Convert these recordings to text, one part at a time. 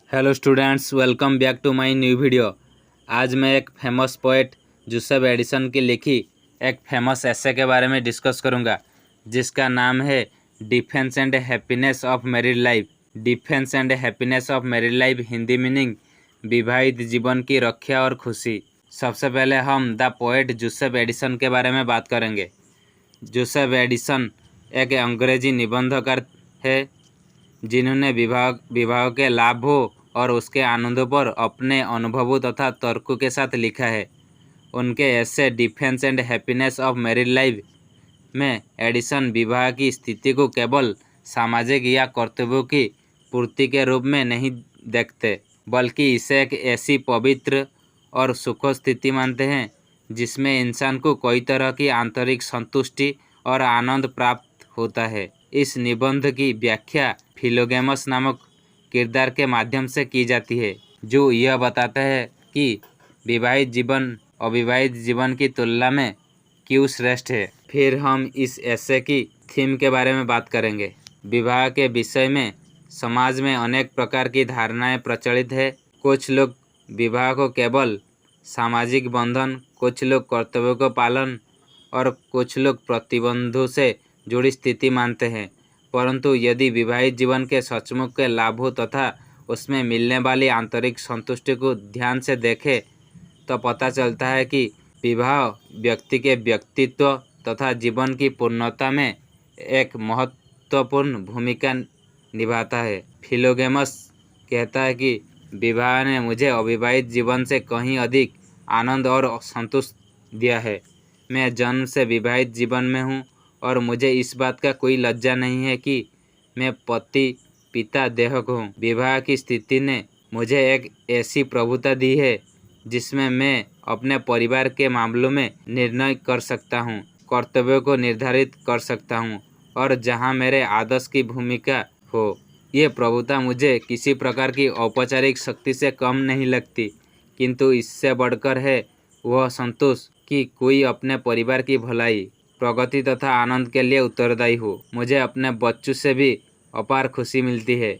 Hello students, welcome back to my new video. आज मैं एक फेमस पोएट जोसेफ एडिसन की लिखी एक फेमस एसे के बारे में डिस्कस करूंगा, जिसका नाम है defence and happiness of married life. Defence and happiness of married life Hindi meaning विवाहित जीवन की रक्षा और खुशी। सबसे पहले हम द पोएट जोसेफ एडिसन के बारे में बात करेंगे। जोसेफ एडिसन एक अंग्रेजी निबंधकार है जिन्होंने विवाह के लाभों और उसके आनंदों पर अपने अनुभवों तथा तर्कों के साथ लिखा है। उनके ऐसे defence and happiness of married life में एडिसन विवाह की स्थिति को केवल सामाजिक या कर्तव्यों की पूर्ति के रूप में नहीं देखते, बल्कि इसे एक ऐसी पवित्र और सुखद स्थिति मानते हैं जिसमें इंसान को कई तरह की आंतरिक संतुष्टि और आनंद प्राप्त होता है। इस निबंध की व्याख्या फिलोगेमस नामक किरदार के माध्यम से की जाती है, जो यह बताता है कि विवाहित जीवन अविवाहित जीवन की तुलना में क्यों श्रेष्ठ है। फिर हम इस एसे की थीम के बारे में बात करेंगे। विवाह के विषय में समाज में अनेक प्रकार की धारणाएं प्रचलित है। कुछ लोग विवाह को केवल सामाजिक बंधन, कुछ लोग कर्तव्यों को पालन और कुछ लोग प्रतिबंधों से जुड़ी स्थिति मानते हैं। परंतु यदि विवाहित जीवन के सचमुच के लाभों तथा उसमें मिलने वाली आंतरिक संतुष्टि को ध्यान से देखें तो पता चलता है कि विवाह व्यक्ति के व्यक्तित्व तथा जीवन की पूर्णता में एक महत्वपूर्ण भूमिका निभाता है। फिलोगेमस कहता है कि विवाह ने मुझे अविवाहित जीवन से कहीं अधिक आनंद और संतुष्टि दिया है। मैं जन्म से विवाहित जीवन में हूँ और मुझे इस बात का कोई लज्जा नहीं है कि मैं पति पिता देहक हूँ। विवाह की स्थिति ने मुझे एक ऐसी प्रभुता दी है जिसमें मैं अपने परिवार के मामलों में निर्णय कर सकता हूँ, कर्तव्यों को निर्धारित कर सकता हूँ और जहाँ मेरे आदर्श की भूमिका हो। ये प्रभुता मुझे किसी प्रकार की औपचारिक शक्ति से कम नहीं लगती, किंतु इससे बढ़कर है वह संतोष कि कोई अपने परिवार की भलाई, प्रगति तथा आनंद के लिए उत्तरदायी हो। मुझे अपने बच्चों से भी अपार खुशी मिलती है।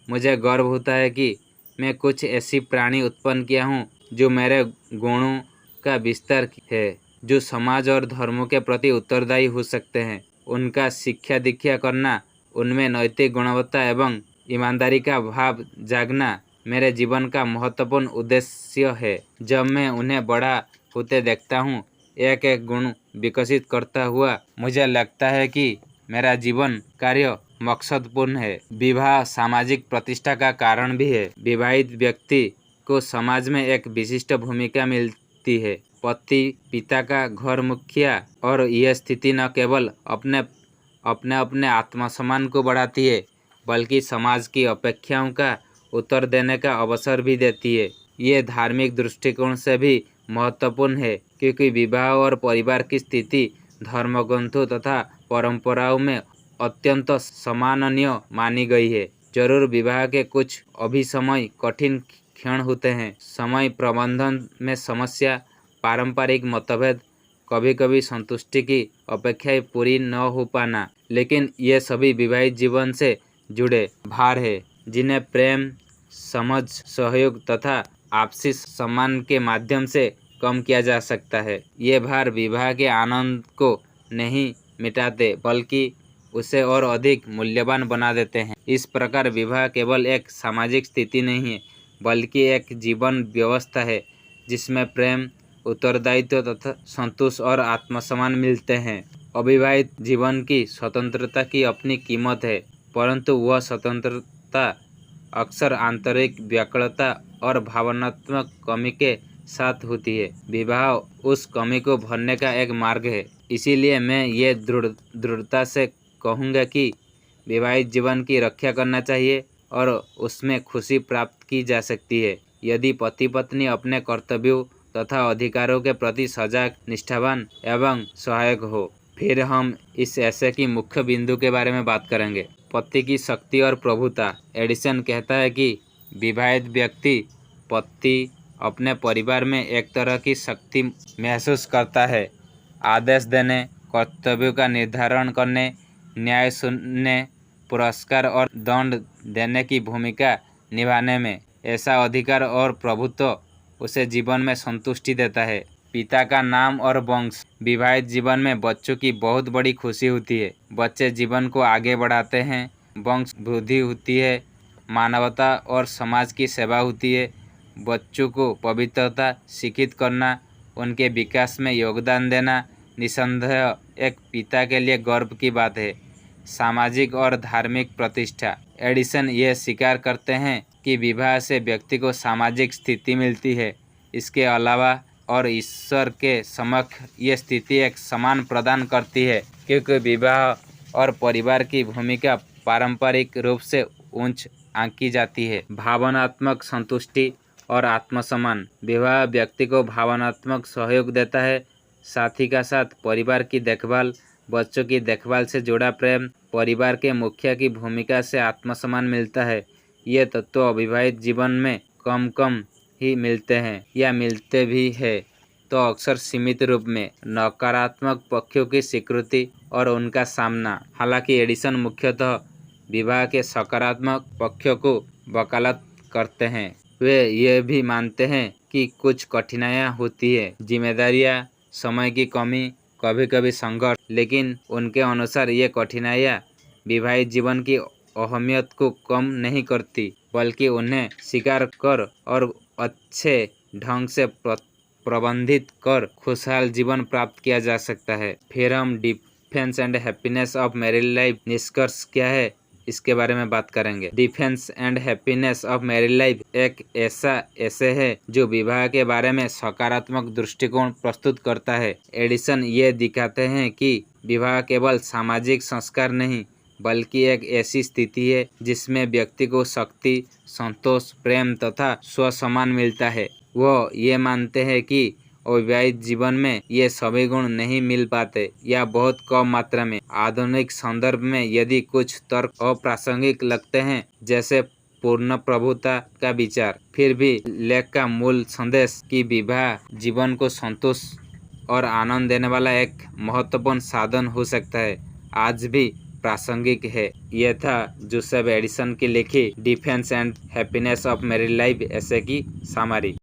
मुझे गर्व होता है कि मैं कुछ ऐसी प्राणी उत्पन्न किया हूँ जो मेरे गुणों का विस्तार है, जो समाज और धर्मों के प्रति उत्तरदायी हो सकते हैं। उनका शिक्षा दीक्षा करना, उनमें नैतिक गुणवत्ता एवं ईमानदारी का भाव जागना मेरे जीवन का महत्वपूर्ण उद्देश्य है। जब मैं उन्हें बड़ा होते देखता हूँ, एक एक गुण विकसित करता हुआ, मुझे लगता है कि मेरा जीवन कार्य मकसदपूर्ण है। विवाह सामाजिक प्रतिष्ठा का कारण भी है। विवाहित व्यक्ति को समाज में एक विशिष्ट भूमिका मिलती है, पति पिता का घर मुखिया, और यह स्थिति न केवल अपने आत्मसम्मान को बढ़ाती है, बल्कि समाज की अपेक्षाओं का उत्तर देने का अवसर भी देती है। ये धार्मिक दृष्टिकोण से भी महत्वपूर्ण है, क्योंकि विवाह और परिवार की स्थिति धर्मग्रंथों तथा परंपराओं में अत्यंत सम्माननीय मानी गई है। जरूर विवाह के कुछ अभिसमय कठिन क्षण होते हैं, समय प्रबंधन में समस्या, पारंपरिक मतभेद, कभी कभी संतुष्टि की अपेक्षाएं पूरी न हो पाना, लेकिन ये सभी विवाहित जीवन से जुड़े भार है जिन्हें प्रेम, समझ, सहयोग तथा आपसी सम्मान के माध्यम से कम किया जा सकता है। ये भार विवाह के आनंद को नहीं मिटाते, बल्कि उसे और अधिक मूल्यवान बना देते हैं। इस प्रकार विवाह केवल एक सामाजिक स्थिति नहीं है, बल्कि एक जीवन व्यवस्था है जिसमें प्रेम, उत्तरदायित्व तथा संतोष और आत्मसम्मान मिलते हैं। अविवाहित जीवन की स्वतंत्रता की अपनी कीमत है, परंतु वह स्वतंत्रता अक्सर आंतरिक व्याकुलता और भावनात्मक कमी के साथ होती है। विवाह उस कमी को भरने का एक मार्ग है। इसीलिए मैं ये दृढ़ता से कहूँगा कि विवाहित जीवन की रक्षा करना चाहिए और उसमें खुशी प्राप्त की जा सकती है यदि पति पत्नी अपने कर्तव्यों तथा अधिकारों के प्रति सजग, निष्ठावान एवं सहायक हो। फिर हम इस ऐसे की मुख्य बिंदु के बारे में बात करेंगे। पति की शक्ति और प्रभुता। एडिसन कहता है कि विवाहित व्यक्ति पति अपने परिवार में एक तरह की शक्ति महसूस करता है, आदेश देने, कर्तव्यों का निर्धारण करने, न्याय सुनने, पुरस्कार और दंड देने की भूमिका निभाने में। ऐसा अधिकार और प्रभुत्व उसे जीवन में संतुष्टि देता है। पिता का नाम और वंश। विवाहित जीवन में बच्चों की बहुत बड़ी खुशी होती है। बच्चे जीवन को आगे बढ़ाते हैं, वंश वृद्धि होती है, मानवता और समाज की सेवा होती है। बच्चों को पवित्रता शिक्षित करना, उनके विकास में योगदान देना निसंदेह एक पिता के लिए गर्व की बात है। सामाजिक और धार्मिक प्रतिष्ठा। एडिसन ये स्वीकार करते हैं कि विवाह से व्यक्ति को सामाजिक स्थिति मिलती है। इसके अलावा और ईश्वर के समक्ष ये स्थिति एक सम्मान प्रदान करती है, क्योंकि विवाह और परिवार की भूमिका पारंपरिक रूप से उच्च आंकी जाती है। भावनात्मक संतुष्टि और आत्मसम्मान। विवाह व्यक्ति को भावनात्मक सहयोग देता है, साथी का साथ परिवार की देखभाल, बच्चों की देखभाल से जुड़ा प्रेम, परिवार के मुखिया की भूमिका से आत्मसम्मान मिलता है। ये तत्व अविवाहित जीवन में कम ही मिलते हैं या मिलते भी है तो अक्सर सीमित रूप में। नकारात्मक पक्षों की स्वीकृति और उनका सामना। हालांकि एडिसन मुख्यतः विवाह के सकारात्मक पक्षों को वकालत करते हैं। वे ये भी मानते हैं कि कुछ कठिनाइयाँ होती है, जिम्मेदारियाँ, समय की कमी, कभी कभी संघर्ष, लेकिन उनके अनुसार ये कठिनाइयाँ विवाहित जीवन की अहमियत को कम नहीं करती, बल्कि उन्हें स्वीकार कर और अच्छे ढंग से प्रबंधित कर खुशहाल जीवन प्राप्त किया जा सकता है। फिर हम defence and happiness of married life निष्कर्ष क्या है इसके बारे में बात करेंगे। Defence and happiness of married life एक ऐसा एसे है जो विवाह के बारे में सकारात्मक दृष्टिकोण प्रस्तुत करता है। एडिसन ये दिखाते हैं कि विवाह केवल सामाजिक संस्कार नहीं, बल्कि एक ऐसी स्थिति है जिसमें व्यक्ति को शक्ति, संतोष, प्रेम तथा स्वसम्मान मिलता है। वो ये मानते हैं कि अविवाहित जीवन में ये सभी गुण नहीं मिल पाते या बहुत कम मात्रा में। आधुनिक संदर्भ में यदि कुछ तर्क अप्रासंगिक लगते हैं, जैसे पूर्ण प्रभुता का विचार, फिर भी लेख का मूल संदेश कि विवाह जीवन को संतोष और आनंद देने वाला एक महत्वपूर्ण साधन हो सकता है, आज भी प्रासंगिक है। यह था जोसेफ एडिसन की लिखी defence and happiness of married life essay की सामरी।